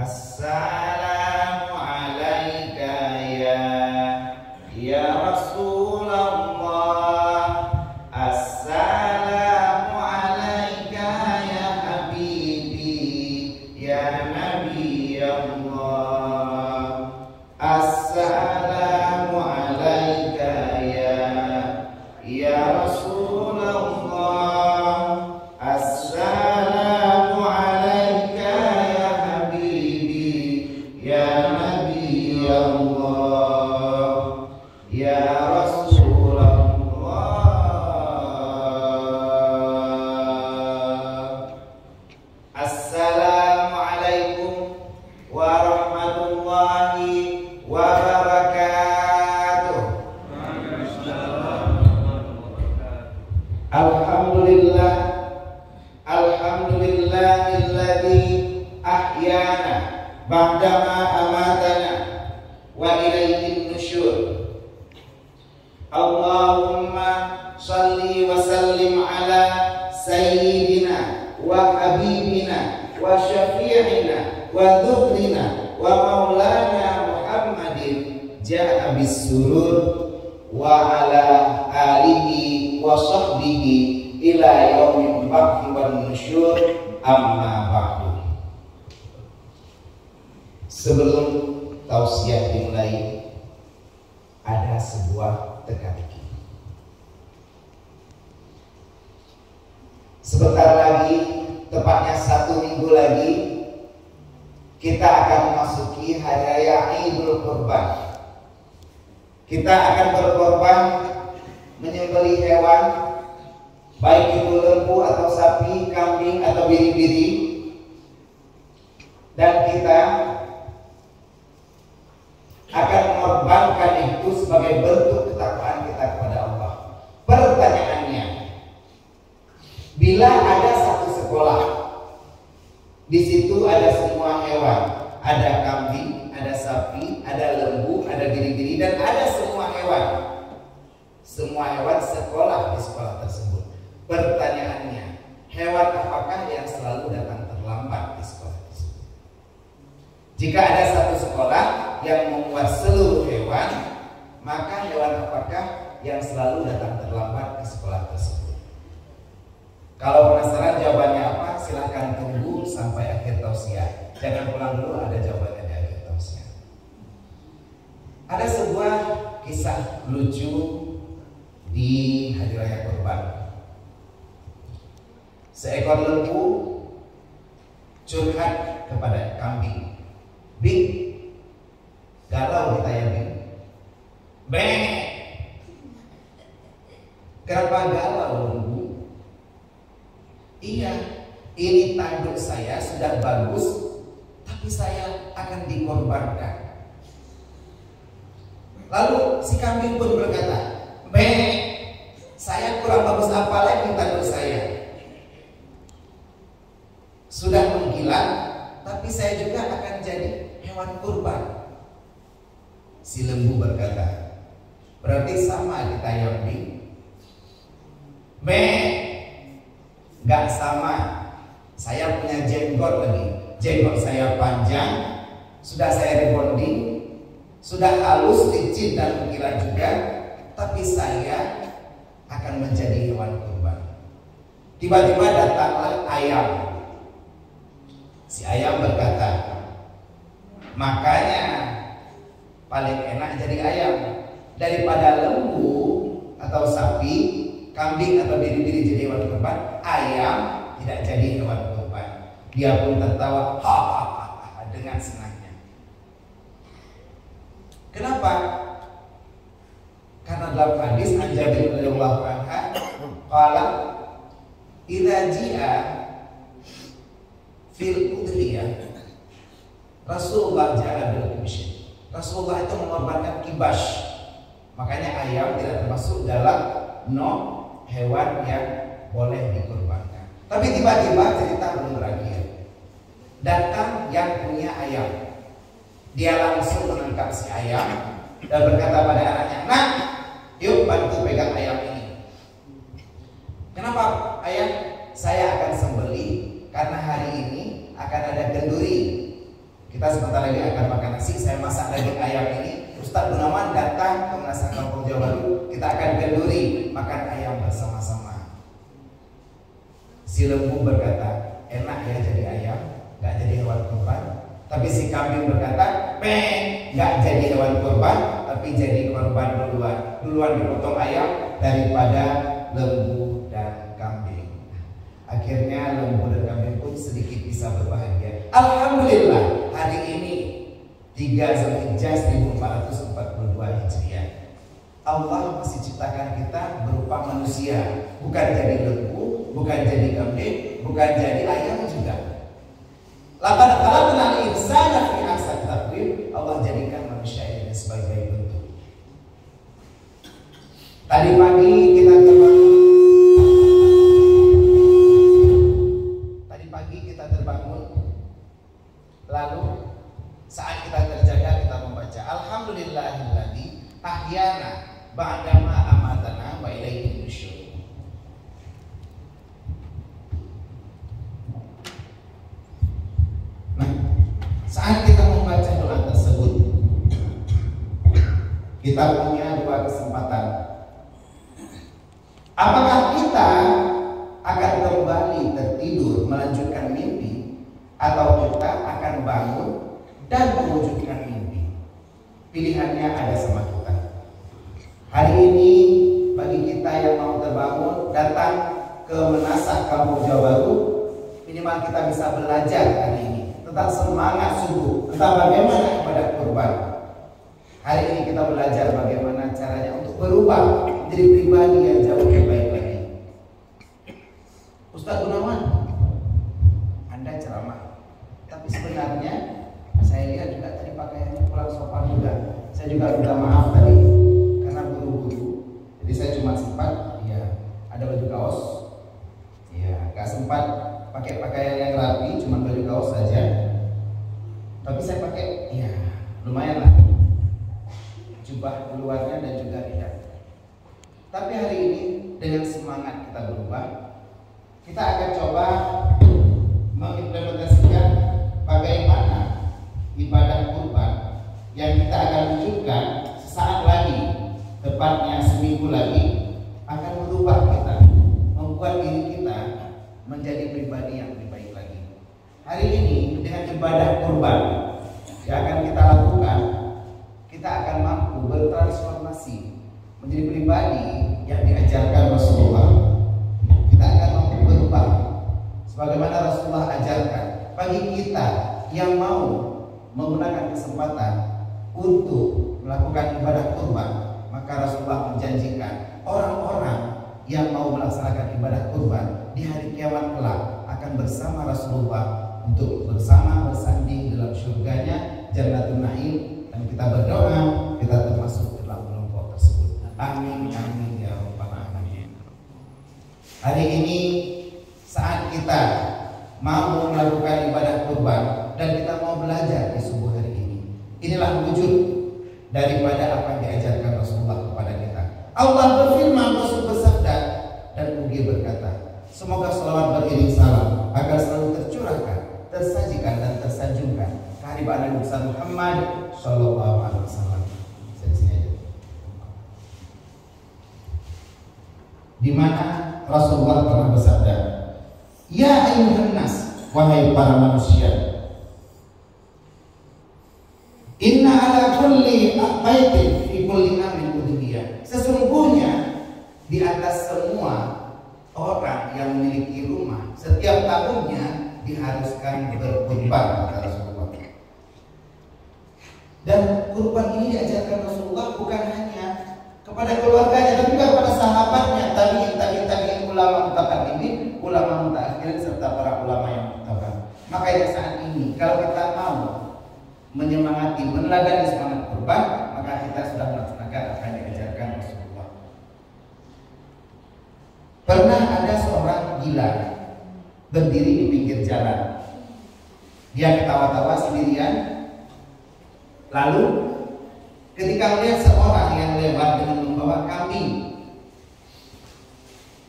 Assalamu alaika ya Rasulullah. Assalamu alaika ya Habibi ya Nabi Allah. Assalamu alaika ya Rasulullah. Assalamu alaika ya Habibi ya Nabi Allah ya Rasulullah. Assalamualaikum warahmatullahi wabarakatuh. Alhamdulillah, alhamdulillahilladzi ahyana ba'dama amatana wa ilaihin nusyur. Allahumma shalli wa sallim ala sayyidina wa habibina wa syafi'ina wa dhukrina wa maulana Muhammadin ja'a bis-surur wa ala alihi wa sahbihi ila yaumil ba'thi wan nusyur, amma ba'du. Sebelum tausiah dimulai, ada sebuah teka-teki. Sebentar lagi, tepatnya 1 minggu lagi, kita akan memasuki hari raya Idul Kurban. Kita akan berkorban, menyembelih hewan, baik itu lembu atau sapi, kambing atau biri-biri, dan kita akan mengorbankan itu sebagai bentuk ketakwaan kita kepada Allah. Pertanyaannya, bila ada satu sekolah, di situ ada semua hewan, ada kambing, ada sapi, ada lembu, ada biri-biri, dan ada semua hewan. Semua hewan sekolah di sekolah tersebut. Pertanyaannya, hewan apakah yang selalu datang terlambat di sekolah tersebut? Jika ada satu sekolah yang memuat seluruh hewan, maka hewan apakah yang selalu datang terlambat ke sekolah tersebut? Kalau penasaran jawabannya apa, silahkan tunggu sampai akhir tausiah. Jangan pulang dulu, ada jawabannya di akhir tausiah. Ada sebuah kisah lucu di hari raya Kurban. Seekor lembu curhat kepada kambing. Bing, galau kita ya Bing. Beng, kenapa galau lembu? Iya, ini tanduk saya sudah bagus, tapi saya akan dikorbankan. Lalu si kambing pun berkata, Beng, saya kurang bagus apa lagi tanduk saya? Sudah mengkilat, tapi saya juga akan jadi hewan kurban. Si lembu berkata, berarti sama kita ya Bing. Beng, gak sama. Saya punya jenggot lagi. Jenggot saya panjang, sudah saya rebonding, sudah halus, licin dan mengkilat juga, tapi saya akan menjadi hewan kurban. Tiba-tiba datanglah ayam. Si ayam berkata, makanya paling enak jadi ayam daripada lembu atau sapi, kambing atau biri-biri jadi hewan kurban. Ayam tidak jadi hewan kurban. Dia pun tertawa dengan senangnya. Kenapa? Karena dalam hadis Jabir radhiyallahu anhu qala idza ji'a fil udhiyah Rasulullah ja'a bil kibsh. Rasulullah itu mengorbankan kibash. Makanya ayam tidak termasuk dalam hewan yang boleh dikorbankan. Tapi tiba-tiba cerita belum berakhir. Datang yang punya ayam. Dia langsung menangkap si ayam dan berkata pada anaknya, "Nak, yuk bantu pegang ayam ini." Kenapa ayam? Saya akan sembelih karena hari ini akan ada kenduri. Kita sebentar lagi akan makan nasi. Saya masak daging ayam ini. Ustaz Gunawan datang ke Menasah Kampung Jawa Baru. Kita akan kenduri makan ayam bersama-sama. Si lembu berkata, enak ya jadi ayam, nggak jadi hewan kurban. Tapi si kambing berkata, nggak jadi hewan kurban, tapi jadi korban duluan dipotong ayam daripada lembu dan kambing. Akhirnya lembu dan kambing pun sedikit bisa berbahagia. Alhamdulillah, hari ini 3 Zulhijjah 1442 Hijriah. Allah masih ciptakan kita berupa manusia, bukan jadi lembu, bukan jadi kambing, bukan jadi ayam juga. Laqad khalaqnal insana fi ahsani taqwim. Allah jadikan manusia ini sebagai bentuk. Tadi pagi kita terbangun. Lalu saat kita terjaga kita membaca Alhamdulillahilladzi ahyana ba'dama amatana wa ilaihi nusyur. Nah, saat kita membaca doa tersebut, kita punya 2 kesempatan. Apakah kita akan kembali tertidur melanjutkan mimpi, atau kita akan bangun dan mewujudkan mimpi? Pilihannya ada sama kita. Hari ini bagi kita yang mau terbangun datang ke Menasah Kampung Jawa Baru, minimal kita bisa belajar hari ini tentang semangat subuh, tentang bagaimana ibadah kurban. Hari ini kita belajar bagaimana caranya untuk berubah menjadi pribadi yang jauh lebih baik lagi. Ustaz Gunawan, Anda ceramah, tapi sebenarnya saya lihat juga tadi pakaiannya kurang sopan juga. Saya juga minta maaf tadi karena buru-buru. Jadi saya cuma sempat, ya ada baju kaos, ya gak sempat pakai pakaian yang rapi, cuma baju kaos saja. Tapi saya pakai, ya lumayan lah, jubah luarnya dan juga tidak. Tapi hari ini dengan semangat kita berubah, kita akan coba mengimplementasikan bagaimana ibadah kurban yang kita akan wujudkan sesaat lagi, tepatnya seminggu lagi, akan merubah kita, membuat diri kita menjadi pribadi yang lebih baik lagi. Hari ini dengan ibadah kurban yang akan kita lakukan, kita akan mampu bertransformasi menjadi pribadi yang diajarkan Rasulullah. Kita akan mampu berubah sebagaimana Rasulullah ajarkan. Bagi kita yang mau menggunakan kesempatan untuk melakukan ibadah kurban, maka Rasulullah menjanjikan orang-orang yang mau melaksanakan ibadah kurban di hari kiamat kelak akan bersama Rasulullah untuk bersama bersanding dalam surganya Jannatul Na'im. Dan kita berdoa kita termasuk dalam kelompok tersebut. Amin amin ya rabbal alamin. Hari ini saat kita mau melakukan ibadah kurban dan kita mau belajar di subuh hari ini, inilah wujud daripada apa yang diajarkan Rasulullah kepada kita. Allah berfirman, Rasul bersabda, dan Ugi berkata, semoga salawat beriring salam agar selalu tercurahkan, tersajikan dan tersanjungkan kehadiran Nabi Muhammad Sallallahu Alaihi Wasallam. Di mana Rasulullah pernah bersabda, ya ayyuhan nas, wahai para manusia, inna ala kulli baitin fi kulli amin udhiyah. Sesungguhnya di atas semua orang yang memiliki rumah, setiap tahunnya diharuskan berkurban, kata Rasulullah. Dan kurban ini diajarkan Rasulullah bukan hanya kepada keluarganya, tapi juga kepada sahabatnya, tabi'in, ulama mutaqaddimin, ulama mutaakhirin, serta para ulama yang mutabar. Makanya saat ini kalau kita mau menyemangati, meneladani semangat kurban, maka kita sudah melaksanakan apa yang diajarkan Rasulullah. Pernah ada seorang gila berdiri di pinggir jalan. Dia ketawa-tawa sendirian. Lalu ketika melihat seorang yang lewat dengan membawa kambing,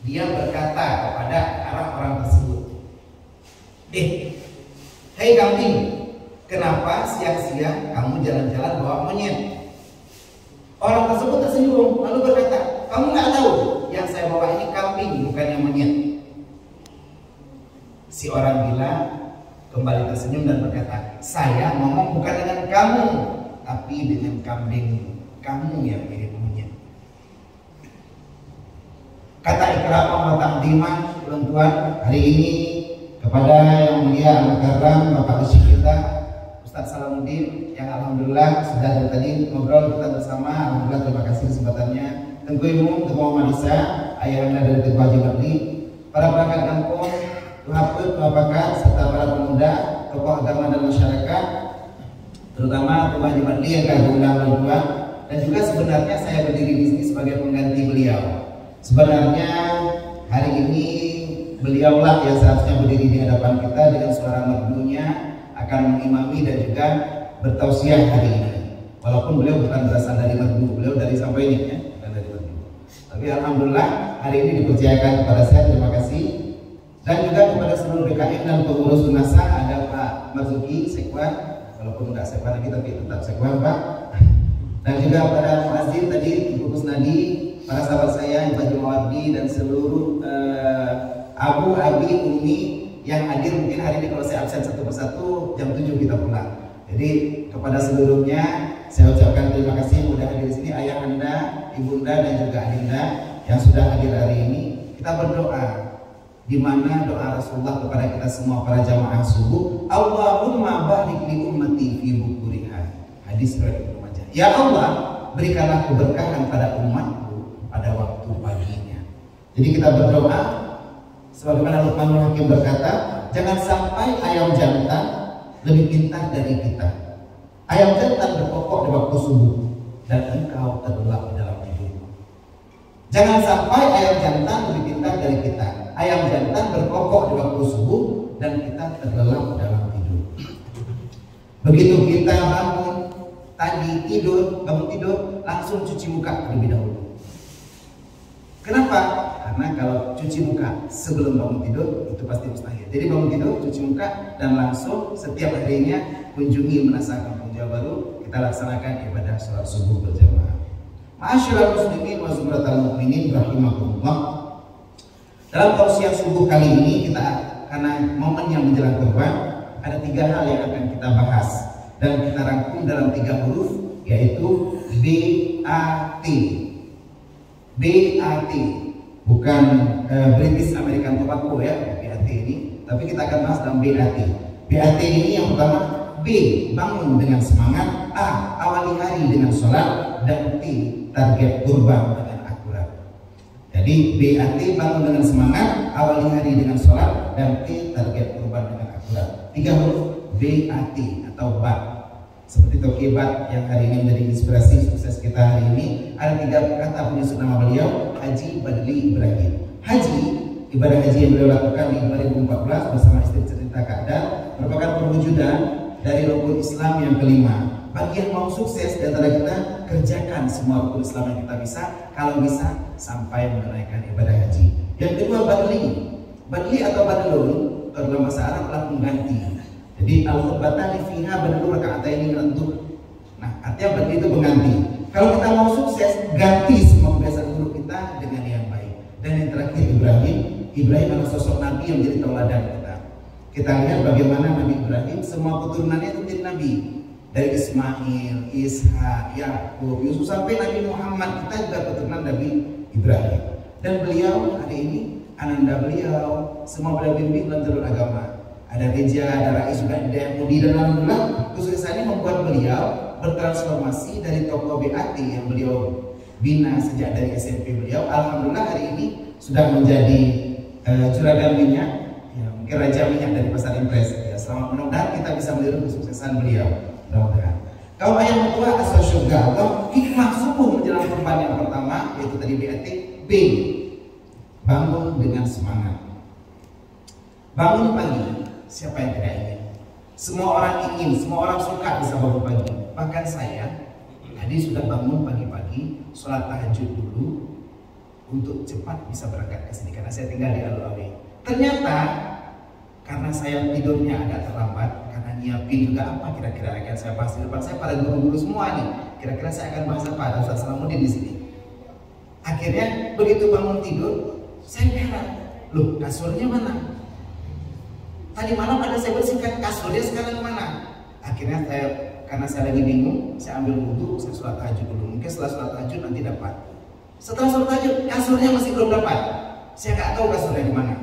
dia berkata kepada arah orang tersebut, hei kambing, kenapa siang-siang kamu jalan-jalan bawa monyet? Orang tersebut tersinggung lalu berkata, kamu nggak tahu yang saya bawa ini kambing bukannya monyet. Si orang gila kembali tersenyum dan berkata, saya ngomong bukan dengan kamu, tapi dengan kambing kamu yang mirip monyet. Kata ikram wa taqdiman, tuan-tuan, hari ini kepada yang mulia Al-Mukarram Bapak Syekh kita Ustaz Salamuddin yang alhamdulillah sudah dari tadi ngobrol kita bersama. Alhamdulillah, terima kasih kesempatannya. Tengku Ibu, Tengku Manisa, ayahanda dari Tengku Haji Bakri, para perangkat kampung, Tuhaput, Tuhapakat, serta para pemuda, tokoh agama dan masyarakat, terutama Tengku Haji Bakri yang kami undang berdua. Dan juga sebenarnya saya berdiri di sini sebagai pengganti beliau. Sebenarnya hari ini beliaulah yang seharusnya berdiri di hadapan kita dengan suara merdunya akan mengimami dan juga bertausiah hari ini. Walaupun beliau bukan berasal dari merdu, beliau dari Sampainik ya, bukan dari merdu. Tapi alhamdulillah hari ini dipercayakan kepada saya, terima kasih. Dan juga kepada seluruh BKM dan pengurus UNASA, ada Pak Marzuki Sekwan, walaupun enggak Sekwan lagi tapi tetap Sekwan Pak. Dan juga pada Mazin tadi, Ibu Kusnadi, para sahabat saya, Pak Jumawardi dan seluruh Abu, Abi, Umi yang hadir. Mungkin hari ini kalau saya absen satu persatu jam 7 kita pulang. Jadi kepada seluruhnya saya ucapkan terima kasih yang sudah hadir di sini, ayah anda, ibunda dan juga adinda yang sudah hadir hari ini. Kita berdoa di mana doa Rasulullah kepada kita semua para jamaah subuh, Allahumma barik li ummati fi bukuriha. Hadis riwayat Ibnu Majah. Ya Allah, berikanlah keberkahan pada umatku pada waktu paginya. Jadi kita berdoa sebagaimana Luqmanul Hakim berkata, jangan sampai ayam jantan lebih pintar dari kita. Ayam jantan berkokok di waktu subuh dan engkau terlelap di dalam tidurmu. Jangan sampai ayam jantan lebih pintar dari kita. Ayam jantan berkokok di waktu subuh dan kita terlelap dalam tidur. Begitu kita bangun bangun tidur langsung cuci muka terlebih dahulu. Kenapa? Karena kalau cuci muka sebelum bangun tidur itu pasti mustahil. Jadi bangun tidur, cuci muka dan langsung setiap harinya kunjungi Menasa Kampung Jawa Baru, kita laksanakan ibadah sholat subuh berjamaah. Ma'asyiral muslimin wa zumratal mu'minin rahimakumullah. Dalam tausiah subuh kali ini kita, karena momen yang menjelang kurban, ada 3 hal yang akan kita bahas dan kita rangkum dalam 3 huruf, yaitu BAT. BAT, bukan British American Tobacco ya, BAT ini, tapi kita akan bahas dalam BAT. BAT ini yang pertama, B, bangun dengan semangat, A, awali hari dengan sholat, dan T, target kurban dengan akurat. Jadi BAT, bangun dengan semangat, awali hari dengan sholat, dan T, target kurban dengan akurat. 3 huruf BAT atau BAT. Seperti Tokibat yang hari ini menjadi inspirasi sukses kita hari ini. Ada 3 kata penyusun nama beliau, Haji Badli Ibrahim. Haji, ibadah haji yang beliau lakukan di 2014 bersama istri cerita Ka'dah, merupakan perwujudan dari rukun Islam yang kelima. Bagi yang mau sukses di antara kita, kerjakan semua rukun Islam yang kita bisa, kalau bisa sampai menunaikan ibadah haji. Yang kedua, Badli. Badli atau Badlun dalam bahasa Arab adalah pengganti. Jadi al-khutbatan fiha badlu raka'ataini rantuh. Nah, artinya badli itu pengganti. Kalau kita mau sukses, ganti semua kebiasaan buruk kita dengan yang baik. Dan yang terakhir, Ibrahim adalah sosok nabi yang menjadi tauladan kita. Kita lihat bagaimana Nabi Ibrahim, semua keturunannya itu menjadi nabi. Dari Ismail, Ishak, Yakub, Yusuf sampai Nabi Muhammad, kita juga keturunan Nabi Ibrahim. Dan beliau hari ini, ananda beliau, semua beliau bimbing dalam jalur agama. Ada Reja, ada Rais juga, ada Yahudi, dan alhamdulillah kesuksesannya membuat beliau bertransformasi dari tokoh BAT yang beliau bina sejak dari SMP beliau. Alhamdulillah hari ini sudah menjadi juragan minyak, ya, mungkin raja minyak dari pasar impres. Ya, selamat, mudah-mudahan kita bisa melihat kesuksesan beliau. Mudah-mudahan. Kalau ayat kedua asal surga atau hikmah subuh menjelang kurban yang pertama, yaitu tadi BAT. B, bangun dengan semangat. Bangun pagi. Siapa yang tidak ingin? Semua orang ingin, semua orang suka bisa bangun pagi. Bahkan saya tadi sudah bangun pagi-pagi, sholat tahajud dulu untuk cepat bisa berangkat ke sini karena saya tinggal di Alun-Alun. Ternyata karena saya tidurnya agak terlambat karena nyiapin juga apa kira-kira akan saya bahas di depan saya pada guru-guru semua nih. Kira-kira saya akan bahas apa? Ada Ustaz Salamuddin di sini. Akhirnya begitu bangun tidur, saya heran, loh kasurnya mana? Tadi malam ada saya bersihkan kasurnya, sekarang mana? Akhirnya karena saya lagi bingung, saya ambil wudhu, saya sholat tahajud dulu. Mungkin setelah sholat tahajud nanti dapat. Setelah sholat tahajud, kasurnya masih belum dapat. Saya nggak tahu kasurnya di mana.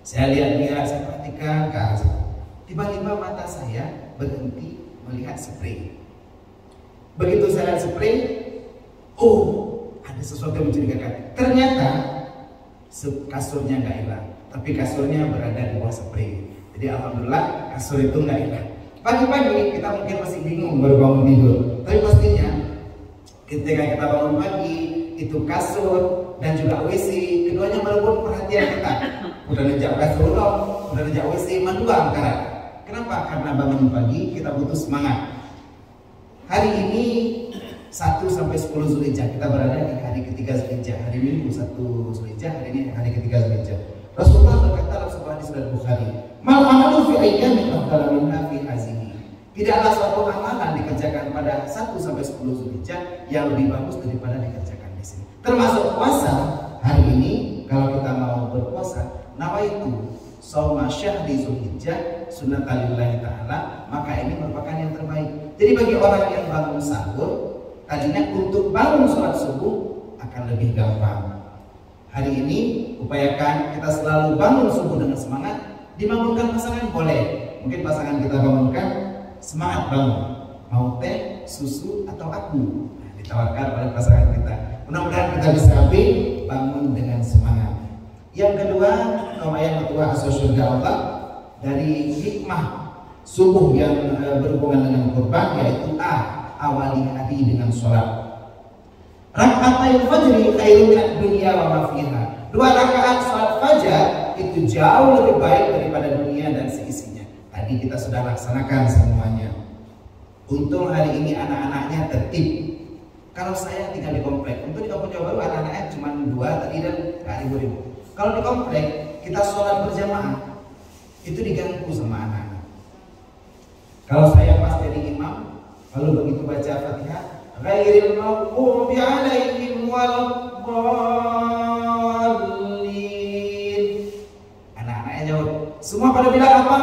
Saya lihat-lihat, saya perhatikan ke arah situ. Tiba-tiba mata saya berhenti melihat spray. Begitu saya lihat spray, oh, ada sesuatu yang mencurigakan. Ternyata kasurnya nggak hilang, tapi kasurnya berada di bawah spray. Jadi alhamdulillah kasur itu nggak hilang. Pagi-pagi kita mungkin masih bingung baru bangun tidur, tapi pastinya ketika kita bangun pagi itu kasur dan juga WC keduanya merebut perhatian kita. Udah nejak kasur udah nejak WC, mandua angkara. Kenapa? Karena bangun pagi kita butuh semangat. Hari ini 1 sampai 10 Zulhijjah, kita berada di hari ketiga Zulhijjah. Hari Minggu 1 Zulhijjah, hari ini hari ketiga Zulhijjah. Rasulullah berkata dalam sebuah hadis dari Bukhari, "Mal amalu fi ayyamin afdala minha fi hazihi." Tidaklah suatu amalan dikerjakan pada 1 sampai 10 Zulhijjah yang lebih bagus daripada dikerjakan di sini. Termasuk puasa. Hari ini kalau kita mau berpuasa, nawaitu shauma syahri Zulhijjah sunnatalillahi ta'ala, maka ini merupakan yang terbaik. Jadi bagi orang yang bangun sahur, tadinya untuk bangun sholat subuh akan lebih gampang. Hari ini upayakan kita selalu bangun subuh dengan semangat. Dibangunkan pasangan boleh, mungkin pasangan kita bangunkan semangat bangun, mau teh, susu atau aku, ditawarkan oleh pasangan kita. Mudah-mudahan kita bisa bangun dengan semangat. Yang kedua, yang kedua asal surga Allah dari hikmah subuh yang berhubungan dengan kurban, yaitu awali hari dengan sholat. Rakaatul fajri khairun minad dunya wa ma fiha. 2 rakaat sholat fajar itu jauh lebih baik daripada dunia dan seisinya. Tadi kita sudah laksanakan semuanya. Untung hari ini anak-anaknya tertib. Kalau saya tinggal di komplek, untuk di kampung Jawa Baru anak-anaknya cuma 2 tadi dan ribu-ribu. Kalau di komplek kita sholat berjamaah itu diganggu sama anak-anak. Kalau saya pas jadi imam, lalu begitu baca Fatihah, ghairil maghdubi 'alaihim waladdallin. Anak-anaknya jawab, semua pada bilang apa?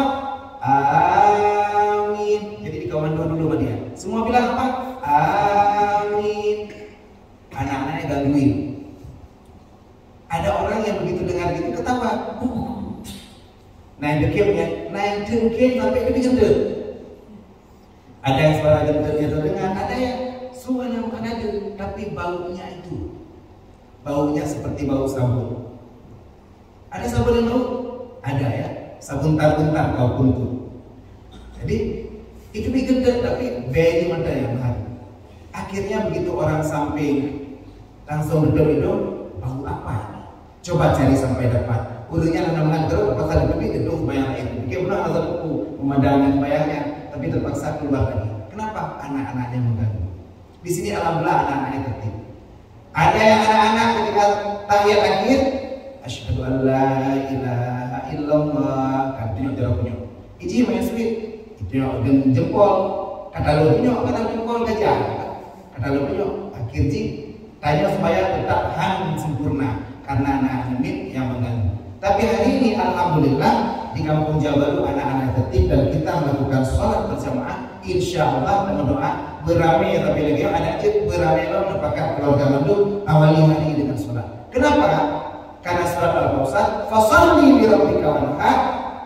Amin. Jadi dikomando dulu sama dia. Semua bilang apa? Amin. Anak-anaknya gangguin. Ada orang yang begitu dengar gitu ketawa. Naik dekimnya, naik dengkin sampai ke gendut. Ada yang suara gendutnya terdengar, ada yang suara ada, tapi baunya itu baunya seperti bau sabun. Ada sabun yang bau? Ada ya, sabun tar-bentar kau kuntu. Jadi itu digendut tapi baunya mana yang mahal. Akhirnya begitu orang samping langsung gedor-gedor, bau apa? Coba cari sampai dapat. Ulunya nang terus apa kali lebih gedung bayang itu. Mungkin benar ada pemandangan bayangnya, tapi terpaksa keluar lagi. Kenapa? Anak-anaknya mengganggu. Di sini alhamdulillah anak-anaknya tertib. Ada yang anak-anak ketika tahiyat akhir, asyhadu an la ilaha illallah, kan tunjuk jarak. Iji main sweet, itu dengan jempol, kata lo punya, kata jempol gajah, kata lo punya. Akhir ji, tanya supaya tetap sempurna. Karena anak-anak yang mengganggu. Tapi hari ini alhamdulillah di kampung Jawa Baru anak-anak tertib dan kita melakukan sholat berjamaah. Insya Allah dengan doa beramai, tapi lagi ada cip beramai lo merupakan keluarga mandu awali hari dengan sholat. Kenapa? Karena sholat al-Kausar, fasalli li rabbika wanhar.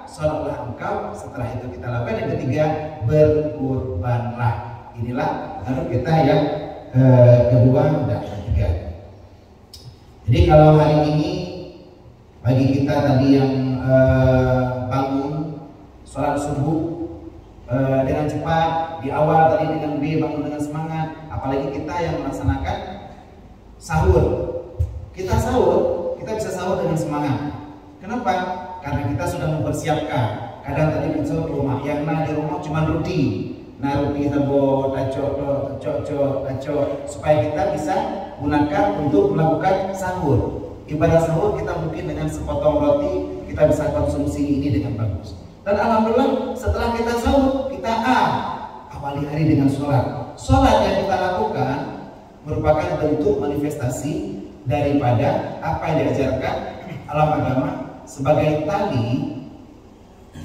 Sholatlah engkau. Setelah itu kita lakukan yang ketiga, berkurbanlah. Inilah baru kita yang kedua dan ketiga. Jadi kalau hari ini bagi kita tadi yang bangun sholat subuh dengan cepat di awal tadi dengan bangun dengan semangat, apalagi kita yang melaksanakan sahur. Kita sahur, kita bisa sahur dengan semangat. Kenapa? Karena kita sudah mempersiapkan. Kadang tadi kita rumah yang di rumah cuma roti. Nah roti tabo tacok supaya kita bisa gunakan untuk melakukan sahur. Ibadah sahur kita mungkin dengan sepotong roti kita bisa konsumsi ini dengan bagus. Dan alhamdulillah setelah kita sahur, kita awali hari dengan sholat. Sholat yang kita lakukan merupakan bentuk manifestasi daripada apa yang diajarkan alam agama sebagai tali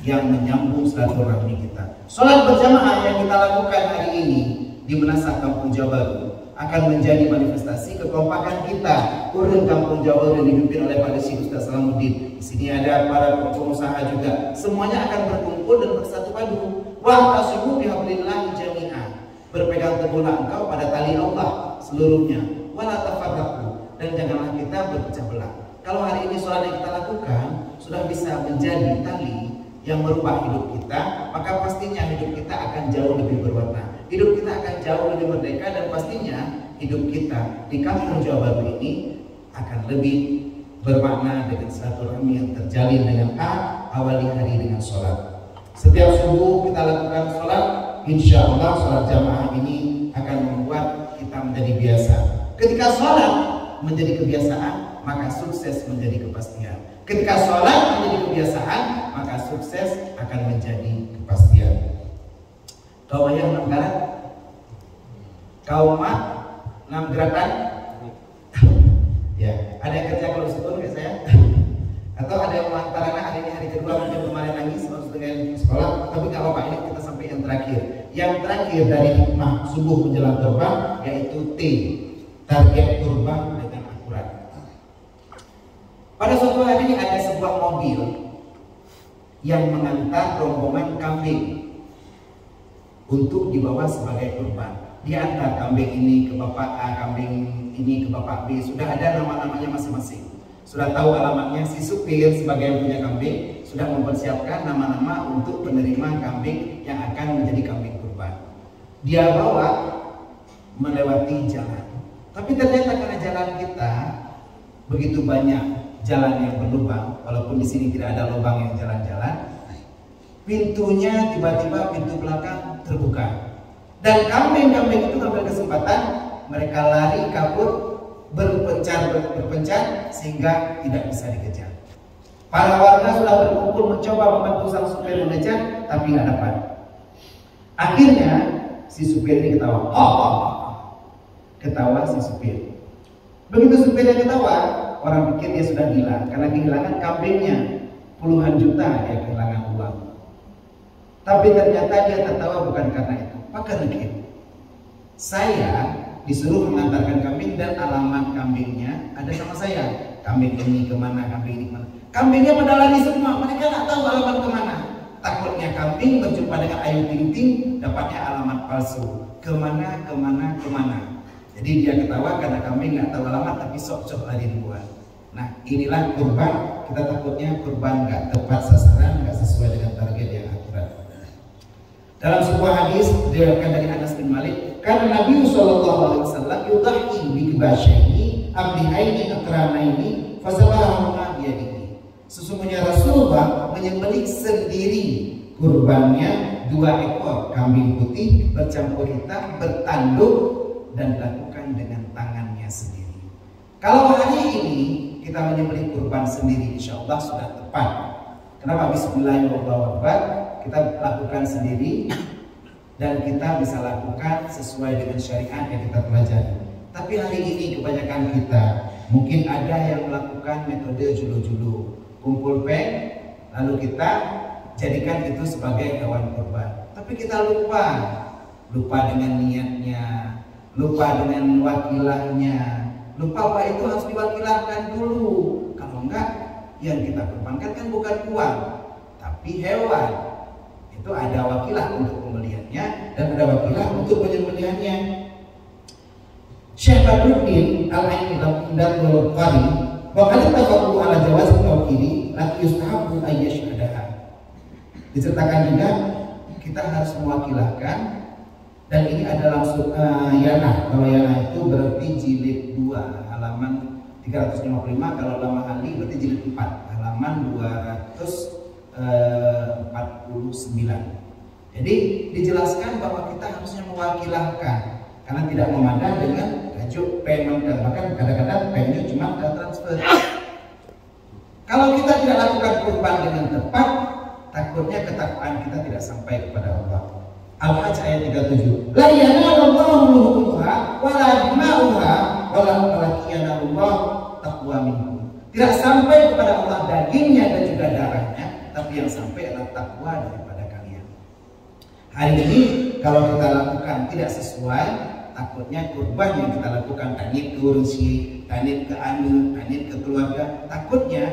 yang menyambung silaturahmi kita. Sholat berjamaah yang kita lakukan hari ini di Menasah Kampung Jawa Baru akan menjadi manifestasi kekompakan kita. Urun Kampung Jawa Baru yang dipimpin oleh Pak Desi Ustaz Salamuddin. Di sini ada para pengusaha juga. Semuanya akan berkumpul dan bersatu padu. Wa'tasimu bihablillahi jami'an. Berpegang teguhlah engkau pada tali Allah seluruhnya. Wala tafarraqu, dan janganlah kita berpecah belah. Kalau hari ini sholat yang kita lakukan sudah bisa menjadi tali yang merubah hidup kita, maka pastinya hidup kita akan jauh lebih berwarna. Hidup kita akan jauh lebih merdeka, dan pastinya hidup kita di Kampung Jawa Baru ini akan lebih bermakna dengan silaturahmi yang terjalin dengan awali hari dengan sholat. Setiap subuh kita lakukan sholat, insya Allah sholat jamaah ini akan membuat kita menjadi biasa. Ketika sholat menjadi kebiasaan, maka sukses menjadi kepastian. Ketika sholat menjadi kebiasaan, maka sukses akan menjadi kepastian. Kau yang 6 garat, kau mak 6 gerakan. Ya, ada yang kerja kalau sekolah kayak saya. Atau ada yang antara hari ini hari kedua, mungkin kemarin nangis harus dengan sekolah, tapi nggak apa-apa, ini kita sampai yang terakhir. Yang terakhir dari hikmah subuh menjelang terbang yaitu T, target terbang dengan akurat. Pada suatu hari ada sebuah mobil yang mengantar rombongan kambing untuk dibawa sebagai kurban. Diantar kambing ini ke bapak A, kambing ini ke bapak B. Sudah ada nama-namanya masing-masing. Sudah tahu alamatnya. Si supir sebagai yang punya kambing sudah mempersiapkan nama-nama untuk penerima kambing yang akan menjadi kambing kurban. Dia bawa melewati jalan. Tapi ternyata karena jalan kita begitu banyak jalan yang berlubang, walaupun di sini tidak ada lubang yang jalan-jalan, pintunya tiba-tiba pintu belakang terbuka. Dan kambing-kambing itu mengambil kesempatan, mereka lari kabur, berpencar sehingga tidak bisa dikejar. Para warga sudah berkumpul mencoba membantu sang supir mengejar, tapi nggak dapat. Akhirnya si supir ini ketawa, ketawa si supir. Begitu supirnya ketawa, orang pikir dia sudah gila karena kehilangan kambingnya, puluhan juta dia kehilangan uang. Tapi ternyata dia tertawa bukan karena itu. Maka dikit, saya disuruh mengantarkan kambing dan alamat kambingnya ada sama saya. Kambing ini kemana, kambing ini kemana. Kambingnya pada lari semua, mereka nggak tahu alamat kemana. Takutnya kambing berjumpa dengan Ayu Ting Ting, dapatnya alamat palsu. Kemana. Jadi dia ketawa karena kambing nggak tahu alamat, tapi sok-sok lari duluan. Nah, inilah kurban. Kita takutnya kurban nggak tepat sasaran, nggak sesuai dengan target yang akurat. Dalam sebuah hadis diriwayatkan dari Anas bin Malik, karena Nabi sallallahu alaihi wasallam yudhi bi kibasyaini abdihaini akramaini fasalahuma biyadihi. Sesungguhnya Rasulullah menyembelih sendiri kurbannya 2 ekor kambing putih bercampur hitam bertanduk dan dilakukan dengan tangannya sendiri. Kalau hari ini kita menyembelih kurban sendiri, insya Allah sudah tepat. Kenapa? Bismillahirrahmanirrahim. Kita lakukan sendiri dan kita bisa lakukan sesuai dengan syariat yang kita pelajari. Tapi hari ini kebanyakan kita mungkin ada yang melakukan metode julu-julu, kumpul peng, lalu kita jadikan itu sebagai hewan kurban. Tapi kita lupa dengan niatnya, lupa dengan wakilahnya, lupa bahwa itu harus diwakilahkan dulu. Kalau enggak, yang kita kurbankan kan bukan uang, tapi hewan. Itu ada wakilah untuk pembeliannya dan ada wakilah untuk penyembelihannya. Syekh Badruddin Al-Aini dalam Umdatul Qari waktu tafaqu ala jawaz tawkili la yustahabu ayyashhadaha. Diceritakan juga kita harus mewakilahkan, dan ini adalah Yana. Kalau Yana itu berarti jilid 2 halaman 355, kalau Lama Ali berarti jilid 4 halaman 249. Jadi dijelaskan bahwa kita harusnya mewakilahkan karena tidak memadan dengan tajuk payment, bahkan kadang-kadang pennya cuma transfer. Kalau kita tidak lakukan kurban dengan tepat, takutnya ketakwaan kita tidak sampai kepada Allah. Al-Hajj ayat 37. La yanalullahu luhumuha wala dima'uha walakin yanalullahu taqwa minkum. Tidak sampai kepada Allah dagingnya dan juga darahnya, tapi yang sampai adalah takwa daripada kalian. Hari ini kalau kita lakukan tidak sesuai, takutnya kurban yang kita lakukan tanit ke ursi, tanit ke anu, tanit ke keluarga, takutnya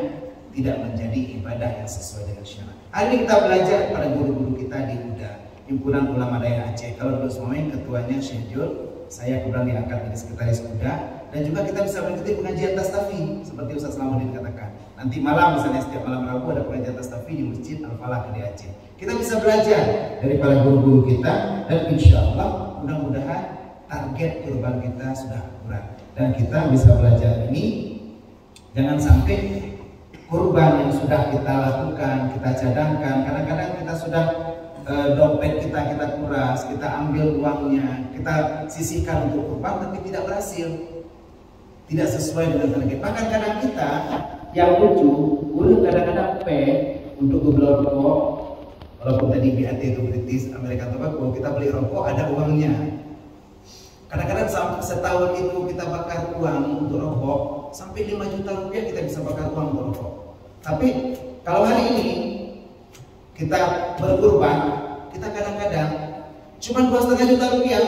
tidak menjadi ibadah yang sesuai dengan syariat. Hari ini kita belajar pada guru-guru kita di UDA, Himpunan Ulama Daerah Aceh. Kalau dulu semuanya ketuanya Syekh Jul, saya kemudian diangkat menjadi sekretaris UDA, dan juga kita bisa mengikuti pengajian Tastafi seperti Ustaz Salamuddin katakan. Nanti malam misalnya setiap malam Rabu ada pengajian Tastafi di Masjid Al-Falah di Aceh. Kita bisa belajar dari para guru-guru kita, dan insya Allah mudah-mudahan target kurban kita sudah akurat dan kita bisa belajar ini. Jangan sampai kurban yang sudah kita lakukan, kita cadangkan, kadang-kadang kita sudah dompet kita kuras, kita ambil uangnya, kita sisihkan untuk kurban tapi tidak berhasil, tidak sesuai dengan target. Bahkan kadang kita yang lucu, udah kadang-kadang untuk beli rokok, walaupun tadi BAT itu British American Tobacco, kita beli rokok ada uangnya. Kadang-kadang setahun itu kita bakar uang untuk rokok sampai 5 juta rupiah kita bisa bakar uang untuk rokok. Tapi kalau hari ini kita berkurban, kita kadang-kadang cuma 2,5 juta rupiah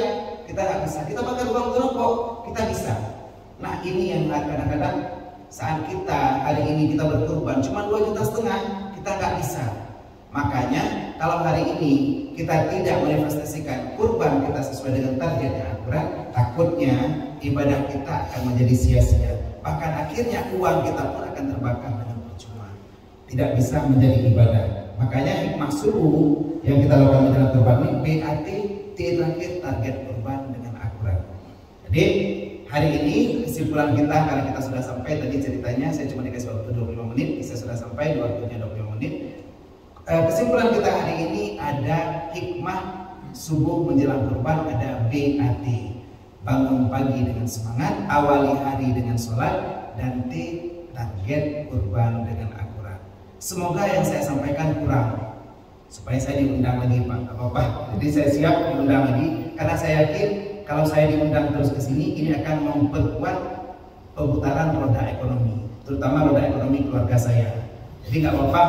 kita nggak bisa. Kita bakar uang untuk rokok, kita bisa. Nah ini yang kadang-kadang saat kita hari ini kita berkurban cuma 2,5 juta kita nggak bisa. Makanya kalau hari ini kita tidak manifestasikan kurban kita sesuai dengan target yang akurat, takutnya ibadah kita akan menjadi sia-sia. Bahkan akhirnya uang kita pun akan terbakar dengan percuma, tidak bisa menjadi ibadah. Makanya hikmah subuh yang kita lakukan dengan kurban ini BAT terakhir target kurban dengan akurat. Jadi hari ini kesimpulan kita, karena kita sudah sampai tadi ceritanya, saya cuma dikasih waktu 25 menit, bisa sudah sampai waktunya 25 menit. Kesimpulan kita hari ini ada hikmah subuh menjelang kurban, ada BAT, bangun pagi dengan semangat, awali hari dengan sholat, dan T, target kurban dengan akurat. Semoga yang saya sampaikan kurang, supaya saya diundang lagi Pak, apa-apa. Jadi saya siap diundang lagi, karena saya yakin kalau saya diundang terus ke sini, ini akan memperkuat pemutaran roda ekonomi, terutama roda ekonomi keluarga saya. Jadi nggak apa-apa,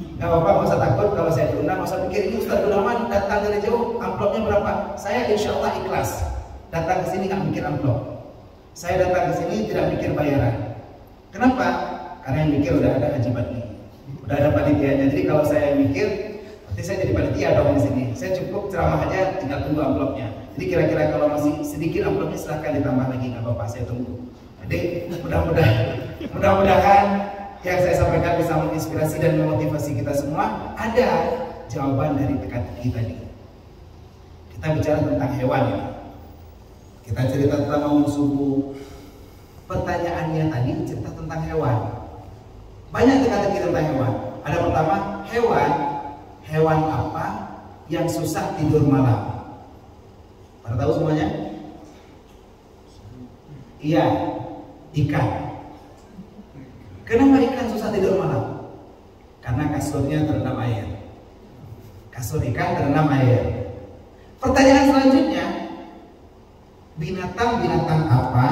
nggak usah takut kalau saya diundang, nggak usah pikir ini Ustaz Gunawan datang dari jauh, amplopnya berapa? Saya insya Allah ikhlas datang ke sini, nggak mikir amplop. Saya datang ke sini tidak mikir bayaran. Kenapa? Karena yang mikir udah ada Haji Badli, udah ada panitianya. Jadi kalau saya mikir, nanti saya jadi panitia dong di sini. Saya cukup ceramah aja, tinggal tunggu amplopnya. Jadi kira-kira kalau masih sedikit amplopnya silahkan ditambah lagi, nggak apa-apa, saya tunggu. Jadi mudah-mudahan yang saya sampaikan bisa menginspirasi dan memotivasi kita semua. Ada jawaban dari teka-teki tadi. Kita bicara tentang hewan ini. Kita cerita tentang bangun subuh. Pertanyaannya tadi cerita tentang hewan. Banyak teka-teki tentang hewan. Ada pertama, hewan apa yang susah tidur malam? Pada tahu semuanya? Iya, ikan. Kenapa ikan susah tidur malam? Karena kasurnya terendam air. Kasur ikan terendam air. Pertanyaan selanjutnya, binatang-binatang apa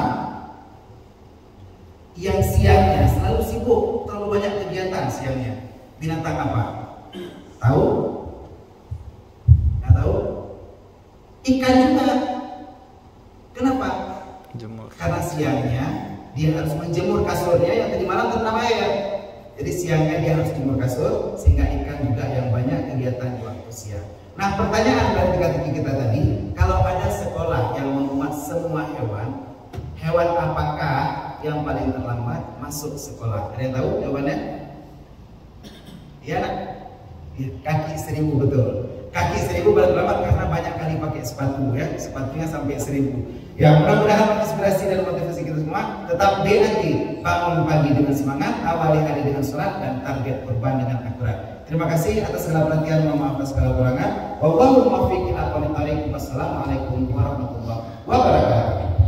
yang siangnya selalu sibuk, terlalu banyak kegiatan siangnya? Binatang apa? Tahu? Nggak tahu? Ikan juga. Kenapa? Jemur. Karena siangnya dia harus menjemur kasurnya yang tadi malam terendam air. Jadi siangnya dia harus jemur kasur, sehingga ikan juga yang banyak kegiatan di waktu siang. Nah, pertanyaan dari teka-teki kita tadi, kalau ada sekolah yang memuat semua hewan apakah yang paling terlambat masuk sekolah? Ada yang tahu jawabannya? Iya, kaki 1000, betul. Kaki 1000 paling terlambat karena banyak kali pakai sepatu, ya, sepatunya sampai 1000. Ya, mudah-mudahan menginspirasi dan motivasi kita semua. Tetap BAT, bangun pagi dengan semangat, awali hari dengan sholat, dan target kurban dengan akurat. Terima kasih atas segala perhatian, mohon maaf atas segala kurangan. Wallahu muwaffiq ila aqwamit thoriq. Wassalamualaikum warahmatullahi wabarakatuh.